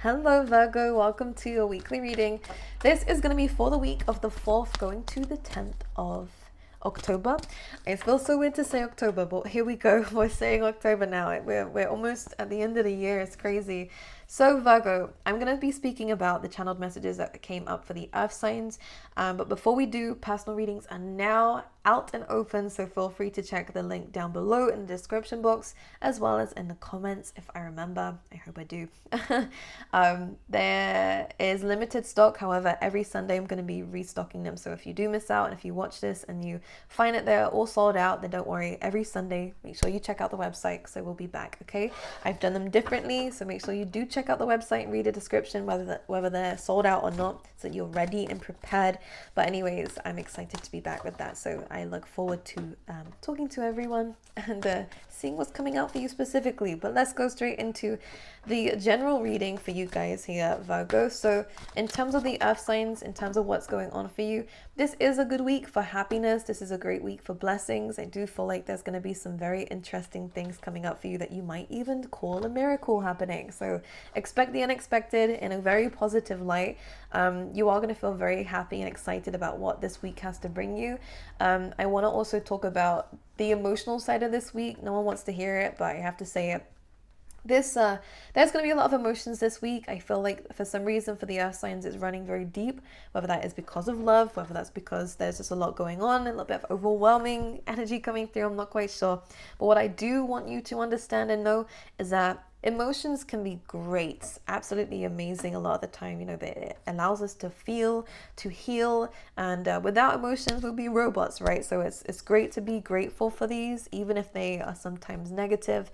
Hello Virgo, welcome to your weekly reading. This is going to be for the week of the 4th going to the 10th of October. It feels so weird to say October, but here we go. We're saying October now. We're almost at the end of the year. It's crazy. So Virgo, I'm going to be speaking about the channeled messages that came up for the earth signs. But before we do, personal readings are now out and open. So feel free to check the link down below in the description box, as well as in the comments if I remember. I hope I do. There is limited stock. However, every Sunday I'm going to be restocking them. So if you do miss out, and if you watch this and you find it they're all sold out, then don't worry. Every Sunday, make sure you check out the website because I will be back, okay? I've done them differently, so make sure you do check out the website and read a description whether they're sold out or not, so that you're ready and prepared. But anyways, I'm excited to be back with that. So I look forward to talking to everyone and seeing what's coming out for you specifically. But let's go straight into the general reading for you guys here, Virgo. So in terms of the earth signs, in terms of what's going on for you, this is a good week for happiness. This is a great week for blessings. I do feel like there's going to be some very interesting things coming up for you that you might even call a miracle happening. So expect the unexpected in a very positive light. You are going to feel very happy and excited about what this week has to bring you. I want to also talk about the emotional side of this week. No one wants to hear it, but I have to say it. There's going to be a lot of emotions this week. I feel like for some reason for the earth signs it's running very deep, whether that is because of love, whether that's because there's just a lot going on, a little bit of overwhelming energy coming through. I'm not quite sure. But what I do want you to understand and know is that emotions can be great, absolutely amazing a lot of the time. You know, it allows us to feel, to heal, and without emotions we'll be robots, right? So it's great to be grateful for these, even if they are sometimes negative.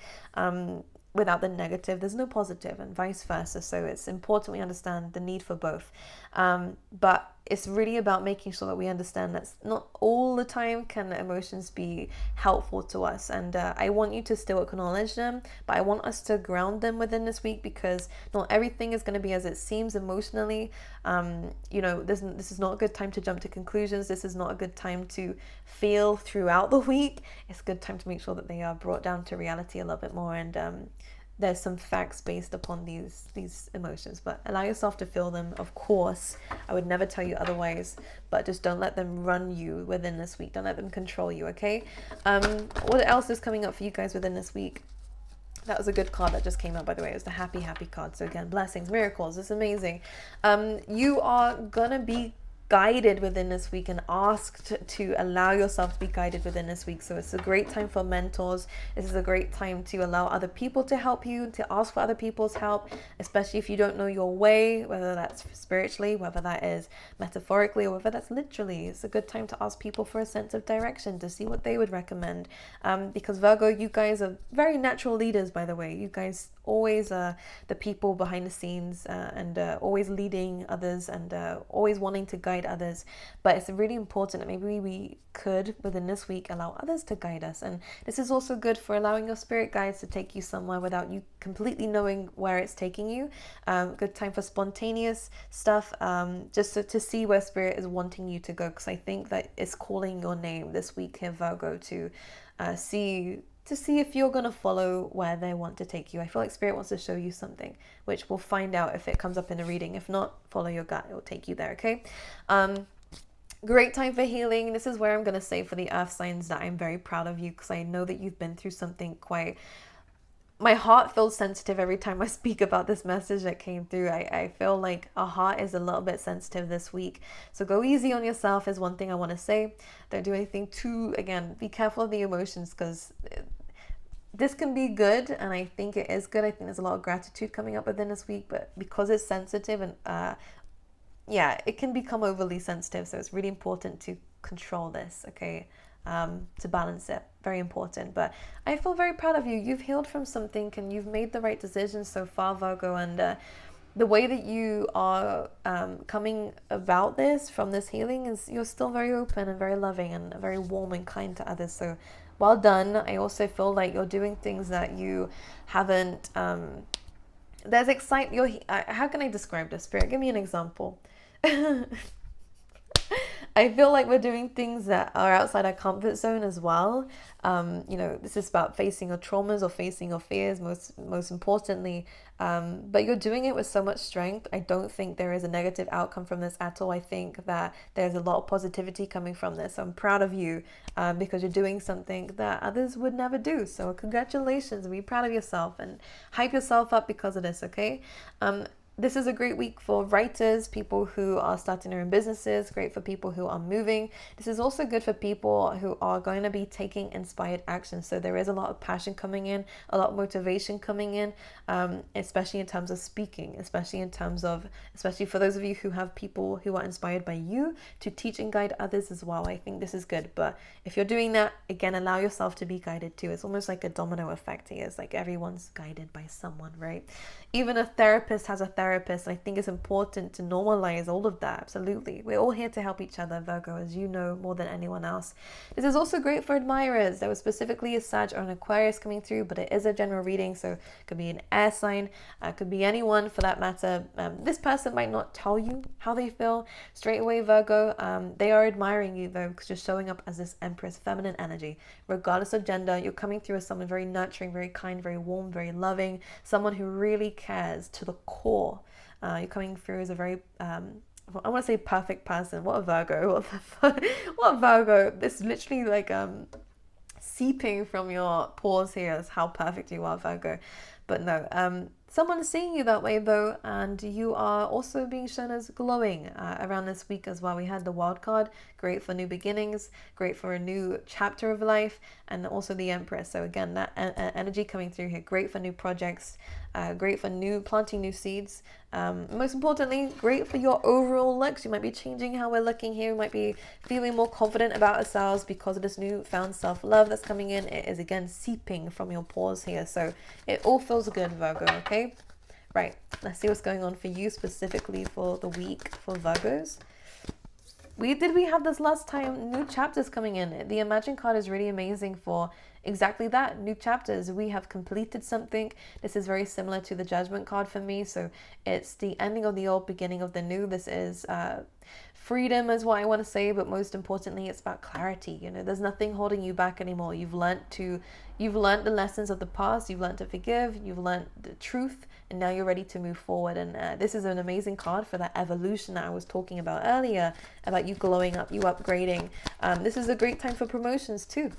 Without the negative, there's no positive, and vice versa. So it's important we understand the need for both. But it's really about making sure that we understand that not all the time can emotions be helpful to us. And I want you to still acknowledge them, but I want us to ground them within this week, because not everything is going to be as it seems emotionally. You know, this is not a good time to jump to conclusions. This is not a good time to feel throughout the week. It's a good time to make sure that they are brought down to reality a little bit more, and there's some facts based upon these emotions, but allow yourself to feel them. Of course, I would never tell you otherwise, but just don't let them run you within this week. Don't let them control you, okay? What else is coming up for you guys within this week? That was a good card that just came out, by the way. It was the happy card. So again, blessings, miracles. It's amazing. You are gonna be guided within this week and asked to allow yourself to be guided within this week. So it's a great time for mentors. This is a great time to allow other people to help you, to ask for other people's help, especially if you don't know your way, whether that's spiritually, whether that is metaphorically, or whether that's literally. It's a good time to ask people for a sense of direction, to see what they would recommend. Because Virgo, you guys are very natural leaders, by the way. You guys always are the people behind the scenes, and always leading others, and always wanting to guide others. But it's really important that maybe we could within this week allow others to guide us. And this is also good for allowing your spirit guides to take you somewhere without you completely knowing where it's taking you. Good time for spontaneous stuff, just to see where spirit is wanting you to go, because I think that it's calling your name this week here, Virgo, to see if you're going to follow where they want to take you. I feel like spirit wants to show you something, which we'll find out if it comes up in the reading. If not, follow your gut. It will take you there, okay? Great time for healing. This is where I'm going to say for the earth signs that I'm very proud of you, because I know that you've been through something quite... My heart feels sensitive every time I speak about this message that came through. I feel like our heart is a little bit sensitive this week. So go easy on yourself is one thing I want to say. Don't do anything too... Again, be careful of the emotions, because... This can be good, and I think it is good. I think there's a lot of gratitude coming up within this week, but because it's sensitive and yeah, it can become overly sensitive. So it's really important to control this, okay? To balance it, very important. But I feel very proud of you. You've healed from something, and you've made the right decisions so far, Virgo. And the way that you are coming about this from this healing is you're still very open and very loving and very warm and kind to others. So well done. I also feel like you're doing things that you haven't... there's excitement. How can I describe this, Spirit? Give me an example. I feel like we're doing things that are outside our comfort zone as well. This is about facing your traumas or facing your fears, most importantly. But you're doing it with so much strength. I don't think there is a negative outcome from this at all. I think that there's a lot of positivity coming from this. So I'm proud of you because you're doing something that others would never do. So congratulations, and be proud of yourself and hype yourself up because of this, okay? This is a great week for writers, people who are starting their own businesses, great for people who are moving. This is also good for people who are going to be taking inspired action. So there is a lot of passion coming in, a lot of motivation coming in, especially in terms of speaking, especially for those of you who have people who are inspired by you to teach and guide others as well. I think this is good. But if you're doing that, again, allow yourself to be guided too. It's almost like a domino effect here. It's like everyone's guided by someone, right? Even a therapist has a therapist. I think it's important to normalize all of that. Absolutely. We're all here to help each other, Virgo, as you know more than anyone else. This is also great for admirers. There was specifically a Sag or an Aquarius coming through, but it is a general reading, so it could be an air sign, could be anyone for that matter. This person might not tell you how they feel straight away, Virgo. They are admiring you though, because you're showing up as this Empress, feminine energy. Regardless of gender, you're coming through as someone very nurturing, very kind, very warm, very loving, someone who really cares to the core. You're coming through as a very, I want to say perfect person. What a Virgo. What a Virgo. This is literally like seeping from your pores here is how perfect you are, Virgo. But no, someone is seeing you that way though, and you are also being shown as glowing around this week as well. We had the wild card, great for new beginnings, great for a new chapter of life, and also the Empress. So again, that energy coming through here, great for new projects, great for planting new seeds. Most importantly, great for your overall looks. You might be changing how we're looking here. We might be feeling more confident about ourselves because of this newfound self-love that's coming in. It is again seeping from your pores here, so it all feels good, Virgo. Okay, right, let's see what's going on for you specifically for the week for Virgos. We have this last time, new chapters coming in. The Imagine card is really amazing for exactly that, new chapters. We have completed something. This is very similar to the Judgment card for me. So it's the ending of the old, beginning of the new. This is freedom is what I want to say, but most importantly, it's about clarity. There's nothing holding you back anymore. You've learned the lessons of the past. You've learned to forgive. You've learned the truth, and now you're ready to move forward. And this is an amazing card for that evolution that I was talking about earlier, about you glowing up, you upgrading. This is a great time for promotions too.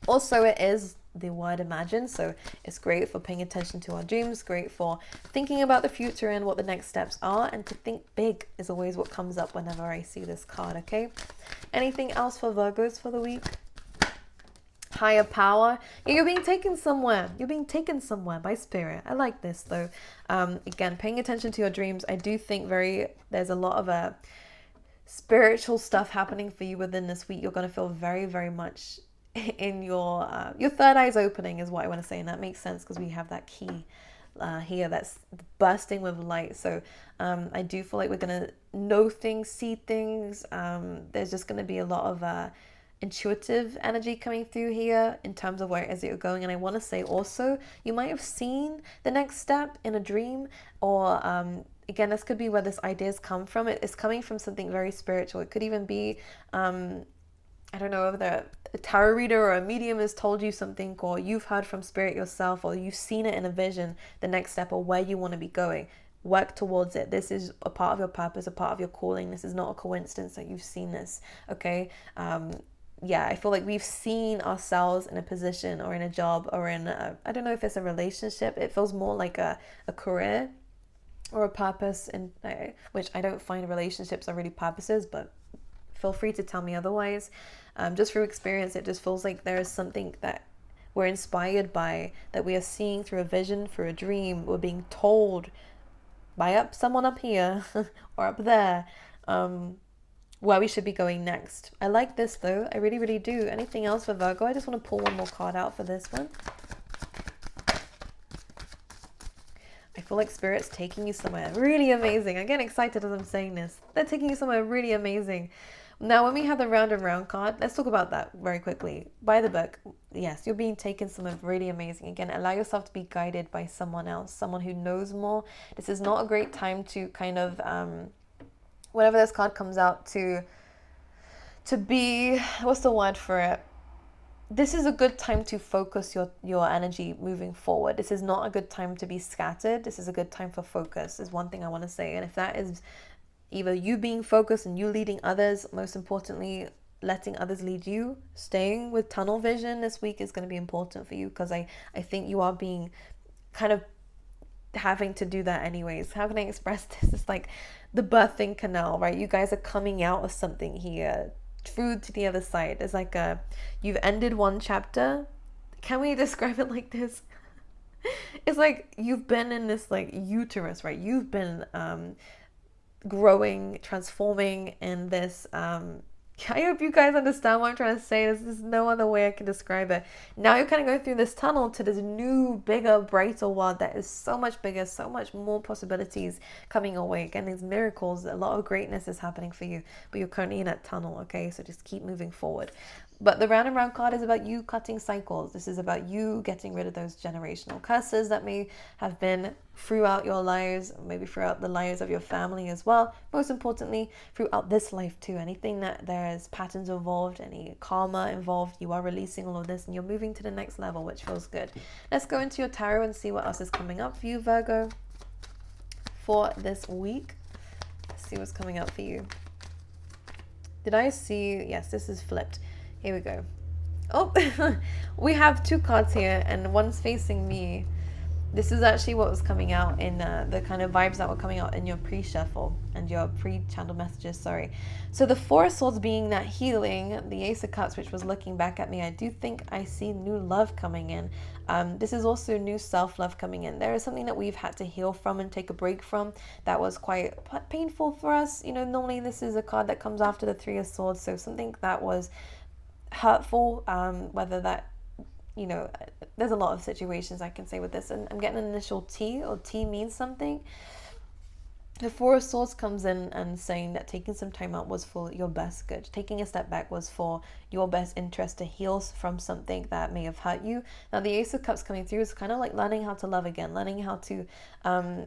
Also, it is the word imagine, so it's great for paying attention to our dreams, great for thinking about the future and what the next steps are, and to think big is always what comes up whenever I see this card. Okay, anything else for Virgos for the week? Higher power. You're being taken somewhere. You're being taken somewhere by spirit. I like this though. Again, paying attention to your dreams. I do think there's a lot of spiritual stuff happening for you within this week. You're going to feel very, very much in your third eye's opening is what I want to say, and that makes sense because we have that key here that's bursting with light. So I do feel like we're going to know things, see things. There's just going to be a lot of intuitive energy coming through here in terms of where it is that you're going. And I want to say also, you might have seen the next step in a dream, or again, this could be where this ideas come from. It's coming from something very spiritual. It could even be I don't know, whether a tarot reader or a medium has told you something, or you've heard from spirit yourself, or you've seen it in a vision, the next step or where you want to be going. Work towards it. This is a part of your purpose, a part of your calling. This is not a coincidence that you've seen this, okay? Yeah, I feel like we've seen ourselves in a position or in a job or in, I don't know if it's a relationship. It feels more like a career or a purpose, in which I don't find relationships are really purposes, but feel free to tell me otherwise. Just through experience, it just feels like there is something that we're inspired by, that we are seeing through a vision, through a dream. We're being told by someone up here or up there where we should be going next. I like this though. I really, really do. Anything else for Virgo? I just want to pull one more card out for this one. I feel like Spirit's taking you somewhere really amazing. I get excited as I'm saying this. They're taking you somewhere really amazing. Now, when we have the round and round card, let's talk about that very quickly. By the book, yes, you're being taken somewhere really amazing. Again, allow yourself to be guided by someone else, someone who knows more. This is not a great time to kind of, whenever this card comes out, to to be, what's the word for it? This is a good time to focus your energy moving forward. This is not a good time to be scattered. This is a good time for focus, is one thing I want to say. And if that is either you being focused and you leading others, most importantly, letting others lead you, staying with tunnel vision this week is going to be important for you, because I think you are being kind of having to do that anyways. How can I express this? It's like the birthing canal, right? You guys are coming out of something here through to the other side. It's like you've ended one chapter. Can we describe it like this? It's like you've been in this like uterus, right? You've been growing, transforming in this I hope you guys understand what I'm trying to say. There's no other way I can describe it. Now you're kind of going through this tunnel to this new, bigger, brighter world that is so much bigger, so much more possibilities coming your way. Again, these miracles, a lot of greatness is happening for you, but you're currently in that tunnel, okay? So just keep moving forward. But the round and round card is about you cutting cycles. This is about you getting rid of those generational curses that may have been throughout your lives, maybe throughout the lives of your family as well. Most importantly, throughout this life too. Anything that there is patterns involved, any karma involved, you are releasing all of this and you're moving to the next level, which feels good. Let's go into your tarot and see what else is coming up for you, Virgo, for this week. Let's see what's coming up for you. Did I see? Yes, this is flipped. Here we go. Oh, we have two cards here and one's facing me. This is actually what was coming out in the kind of vibes that were coming out in your pre-shuffle and your pre-channel messages, sorry. So the Four of Swords being that healing, the Ace of Cups, which was looking back at me, I do think I see new love coming in. This is also new self-love coming in. There is something that we've had to heal from and take a break from that was quite painful for us. You know, normally this is a card that comes after the Three of Swords, so something that was hurtful, whether that, you know, there's a lot of situations I can say with this, and I'm getting an initial T, or T means something. The Four of Swords comes in and saying that taking some time out was for your best good. Taking a step back was for your best interest to heal from something that may have hurt you. Now the Ace of Cups coming through is kind of like learning how to love again, learning how to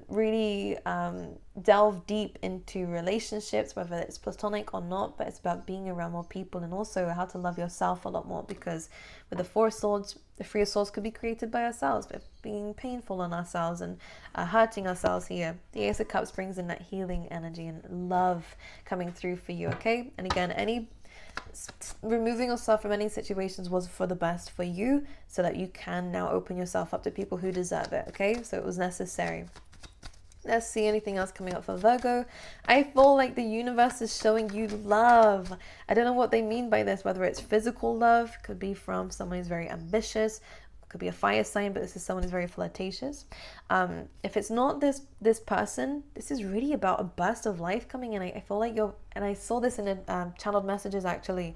really delve deep into relationships, whether it's platonic or not, but it's about being around more people and also how to love yourself a lot more, because with the Four of Swords, the Three of Swords could be created by ourselves, but being painful on ourselves and hurting ourselves here. The Ace of Cups brings in that healing energy and love coming through for you, okay? And again, removing yourself from any situations was for the best for you, so that you can now open yourself up to people who deserve it, okay? So it was necessary. Let's see anything else coming up for Virgo. I feel like the universe is showing you love. I don't know what they mean by this, whether it's physical love, could be from someone who's very ambitious, could be a fire sign, but this is someone who's very flirtatious. If it's not this person, this is really about a burst of life coming in. I feel like and I saw this in the channeled messages actually,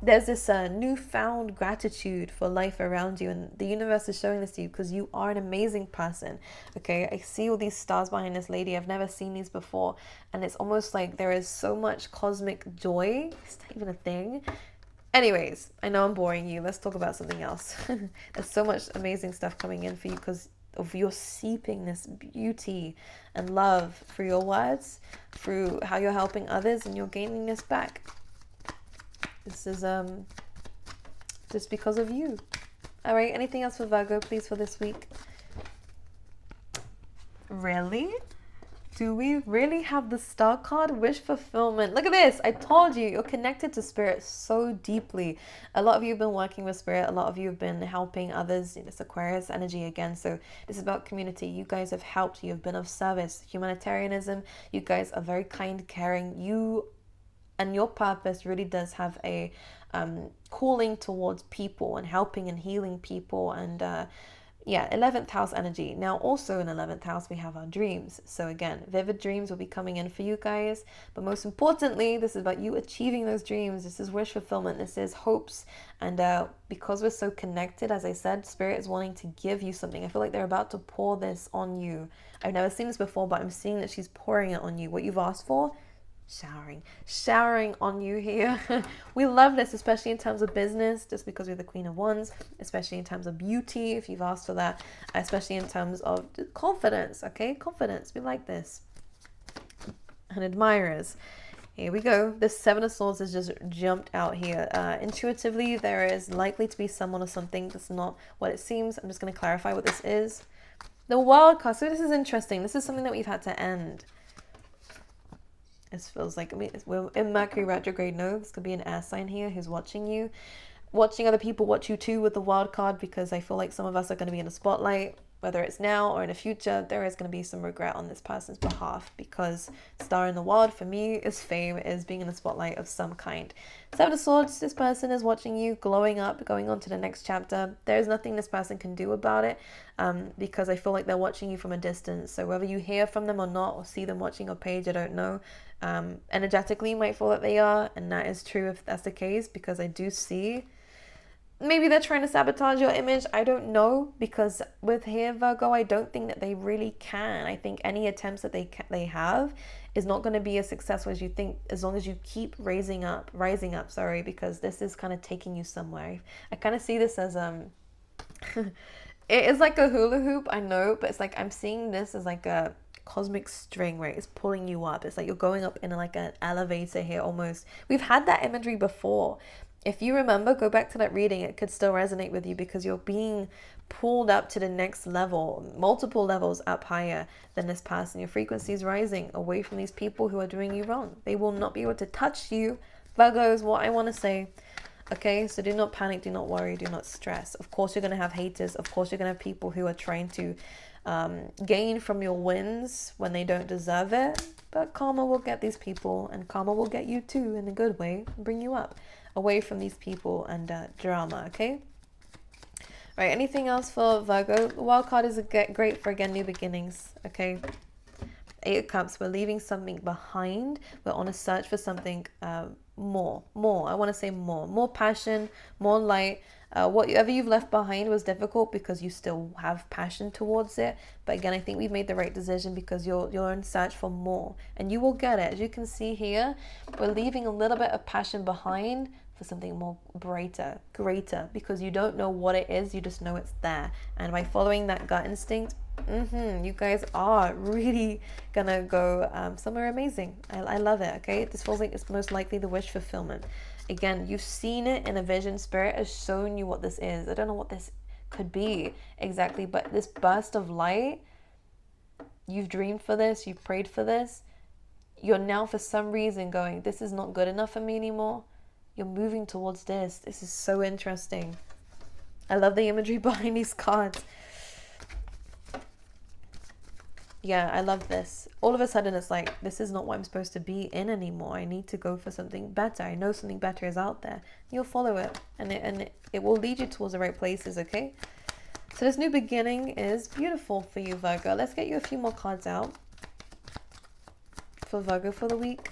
there's this newfound gratitude for life around you, and the universe is showing this to you because you are an amazing person, okay? I see all these stars behind this lady. I've never seen these before, and it's almost like there is so much cosmic joy. It's not even a thing. Anyways, I know I'm boring you. Let's talk about something else. There's so much amazing stuff coming in for you because of your seeping this beauty and love through your words, through how you're helping others, and you're gaining this back. This is just because of you. All right, anything else for Virgo, please, for this week? Really? Do we really have the Star card? Wish fulfillment. Look at this. I told you, you're connected to Spirit so deeply. A lot of you have been working with Spirit. A lot of you have been helping others. It's Aquarius energy again. So this is about community. You guys have helped. You've been of service. Humanitarianism. You guys are very kind, caring. You and your purpose really does have a calling towards people and helping and healing people. And yeah, 11th house energy. Now also in 11th house we have our dreams. So again, vivid dreams will be coming in for you guys, but most importantly, this is about you achieving those dreams. This is wish fulfillment. This is hopes. And because we're so connected, as I said, Spirit is wanting to give you something. I feel like they're about to pour this on you. I've never seen this before, but I'm seeing that she's pouring it on you. What you've asked for, showering on you here. We love this, especially in terms of business, just because we're the Queen of Wands, especially in terms of beauty, if you've asked for that, especially in terms of confidence, okay? Confidence, we like this. And admirers. Here we go. The Seven of Swords has just jumped out here. Intuitively, there is likely to be someone or something that's not what it seems. I'm just going to clarify what this is. The Wild card. So this is interesting. This is something that we've had to end. This feels like, I mean, we're in Mercury retrograde. No, this could be an air sign here who's watching you. Watching other people watch you too with the Wild card, because I feel like some of us are going to be in the spotlight. Whether it's now or in the future, there is going to be some regret on this person's behalf, because Star in the Wild for me is fame, is being in the spotlight of some kind. Seven of Swords, this person is watching you, glowing up, going on to the next chapter. There's nothing this person can do about it, because I feel like they're watching you from a distance. So whether you hear from them or not, or see them watching your page, I don't know. Energetically, you might feel that they are, and that is true if that's the case, because I do see... Maybe they're trying to sabotage your image. I don't know, because with here, Virgo, I don't think that they really can. I think any attempts that they have is not going to be as successful as you think, as long as you keep rising up, because this is kind of taking you somewhere. I kind of see this as it is like a hula hoop, I know, but it's like I'm seeing this as like a cosmic string where it's pulling you up. It's like you're going up in like an elevator here almost. We've had that imagery before. If you remember, go back to that reading. It could still resonate with you, because you're being pulled up to the next level, multiple levels up higher than this person. Your frequency is rising away from these people who are doing you wrong. They will not be able to touch you. Virgo is what I want to say. Okay, so do not panic, do not worry, do not stress. Of course, you're going to have haters. Of course, you're going to have people who are trying to gain from your wins when they don't deserve it. But karma will get these people, and karma will get you too in a good way, and bring you up away from these people and drama. Okay, right, anything else for Virgo? The Wild card is great for, again, new beginnings. Okay, Eight of Cups, we're leaving something behind. We're on a search for something more. I want to say more passion, more light. Whatever you've left behind was difficult because you still have passion towards it. But again, I think we've made the right decision, because you're in search for more, and you will get it. As you can see here, we're leaving a little bit of passion behind for something more greater, because you don't know what it is, you just know it's there. And by following that gut instinct, you guys are really gonna go somewhere amazing. I love it. Okay, this feels like it's most likely the wish fulfillment. Again, you've seen it in a vision. Spirit has shown you what this is. I don't know what this could be exactly, but this burst of light, you've dreamed for this, you've prayed for this. You're now for some reason going, this is not good enough for me anymore. You're moving towards this. This is so interesting. I love the imagery behind these cards. Yeah, I love this. All of a sudden, it's like, this is not what I'm supposed to be in anymore. I need to go for something better. I know something better is out there. You'll follow it, and it will lead you towards the right places, okay? So this new beginning is beautiful for you, Virgo. Let's get you a few more cards out for Virgo for the week.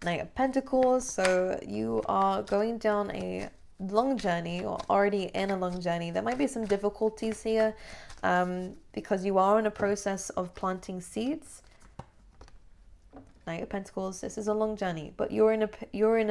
Knight of Pentacles. So you are going down a long journey, or already in a long journey. There might be some difficulties here, because you are in a process of planting seeds. Knight of Pentacles, this is a long journey, but you're in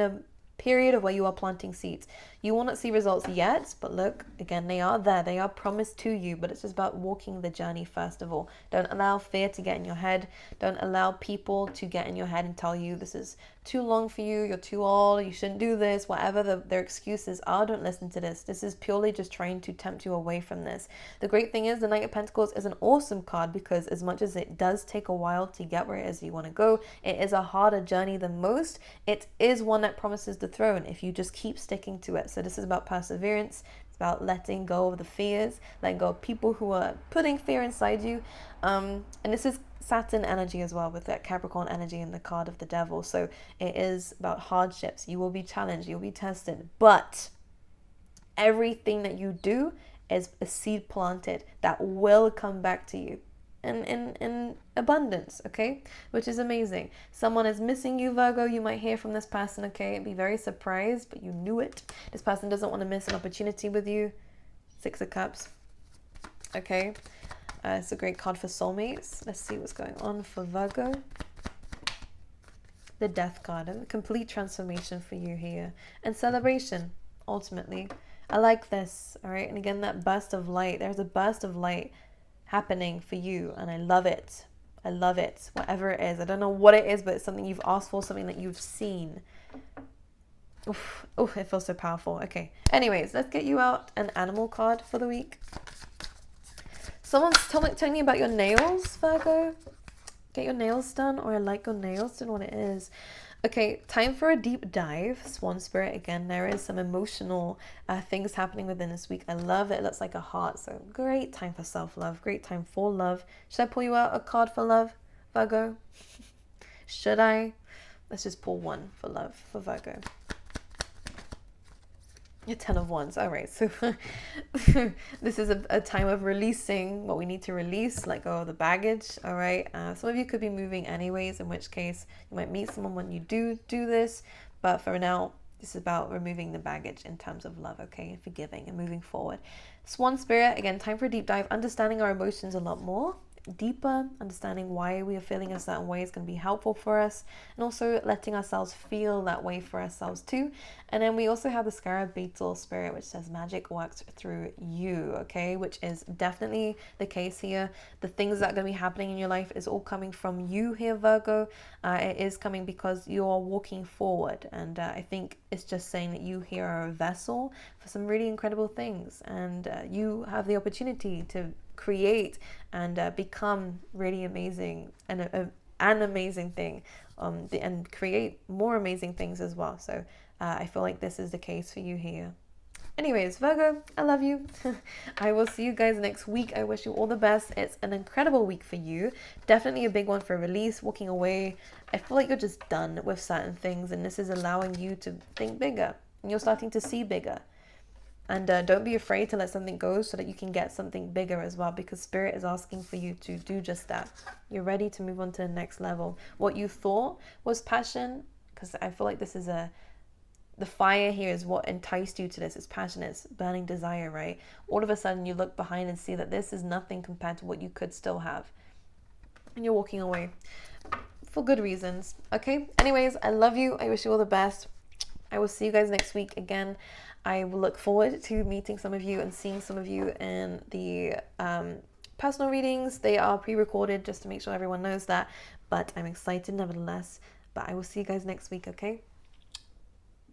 a period of where you are planting seeds. You will not see results yet, but look, again, they are there. They are promised to you, but it's just about walking the journey first of all. Don't allow fear to get in your head. Don't allow people to get in your head and tell you this is too long for you, you're too old, you shouldn't do this, whatever their excuses are. Don't listen to this. This is purely just trying to tempt you away from this. The great thing is the Knight of Pentacles is an awesome card, because as much as it does take a while to get where it is you want to go, it is a harder journey than most. It is one that promises the throne if you just keep sticking to it. So this is about perseverance. It's about letting go of the fears, letting go of people who are putting fear inside you. And this is Saturn energy as well, with that Capricorn energy and the card of the devil. So it is about hardships. You will be challenged, you'll be tested, but everything that you do is a seed planted that will come back to you in abundance, okay? Which is amazing. Someone is missing you, Virgo. You might hear from this person, okay? Be very surprised, but you knew it. This person doesn't want to miss an opportunity with you. Six of Cups, okay? It's a great card for soulmates. Let's see what's going on for Virgo. The Death card, and complete transformation for you here, and celebration, ultimately. I like this, all right? And again, that burst of light. There's a burst of light happening for you, and I love it. I love it. Whatever it is. I don't know what it is, but it's something you've asked for, something that you've seen. Oof, oof, it feels so powerful. Okay. Anyways, let's get you out an animal card for the week. Someone's telling me about your nails, Virgo. Get your nails done, or I like your nails. Don't know what it is. Okay, time for a deep dive. Swan Spirit, again, there is some emotional things happening within this week. I love it. It looks like a heart. So great time for self-love. Great time for love. Should I pull you out a card for love, Virgo? Should I? Let's just pull one for love for Virgo. A 10 of Wands. All right, so this is a time of releasing what we need to release, let go of the baggage. All right, some of you could be moving anyways, in which case you might meet someone when you do this, but for now this is about removing the baggage in terms of love, okay, and forgiving and moving forward. Swan Spirit, again, time for a deep dive, understanding our emotions a lot more deeper, understanding why we are feeling a certain way is going to be helpful for us, and also letting ourselves feel that way for ourselves too. And then we also have the Scarab Beetle Spirit, which says magic works through you, okay, which is definitely the case here. The things that are going to be happening in your life is all coming from you here, Virgo. It is coming because you are walking forward, and I think it's just saying that you here are a vessel for some really incredible things, and you have the opportunity to create and become really amazing, and an amazing thing, and create more amazing things as well. So I feel like this is the case for you here. Anyways, Virgo, I love you. I will see you guys next week. I wish you all the best. It's an incredible week for you. Definitely a big one for release, walking away. I feel like you're just done with certain things, and this is allowing you to think bigger, and you're starting to see bigger. And don't be afraid to let something go so that you can get something bigger as well, because Spirit is asking for you to do just that. You're ready to move on to the next level. What you thought was passion, because I feel like this is the fire here is what enticed you to this. It's passion, it's burning desire, right? All of a sudden you look behind and see that this is nothing compared to what you could still have. And you're walking away for good reasons, okay? Anyways, I love you. I wish you all the best. I will see you guys next week again. I will look forward to meeting some of you and seeing some of you in the personal readings. They are pre-recorded just to make sure everyone knows that, but I'm excited nevertheless. But I will see you guys next week, okay?